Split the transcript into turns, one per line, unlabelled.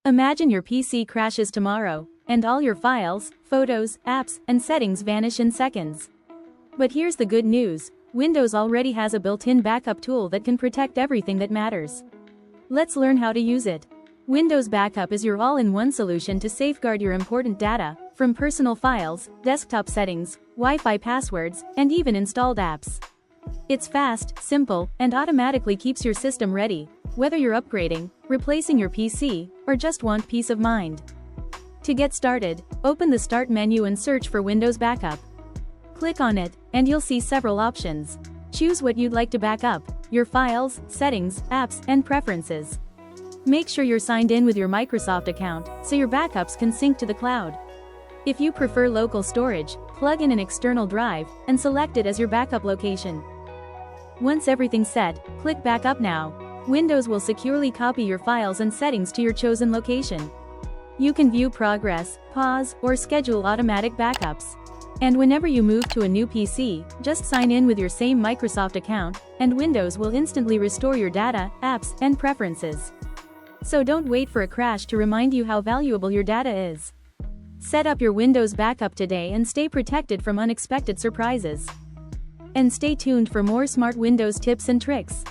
Imagine your PC crashes tomorrow, and all your files, photos, apps, and settings vanish in seconds. But here's the good news, Windows already has a built-in backup tool that can protect everything that matters. Let's learn how to use it. Windows Backup is your all-in-one solution to safeguard your important data, from personal files, desktop settings, Wi-Fi passwords, and even installed apps. It's fast, simple, and automatically keeps your system ready, whether you're upgrading, replacing your PC, or just want peace of mind. To get started, open the Start menu and search for Windows Backup. Click on it, and you'll see several options. Choose what you'd like to back up, your files, settings, apps, and preferences. Make sure you're signed in with your Microsoft account, so your backups can sync to the cloud. If you prefer local storage, plug in an external drive, and select it as your backup location. Once everything's set, click Backup Now. Windows will securely copy your files and settings to your chosen location. You can view progress, pause, or schedule automatic backups. And whenever you move to a new PC, just sign in with your same Microsoft account, and Windows will instantly restore your data, apps, and preferences. So don't wait for a crash to remind you how valuable your data is. Set up your Windows Backup today and stay protected from unexpected surprises. And stay tuned for more smart Windows tips and tricks.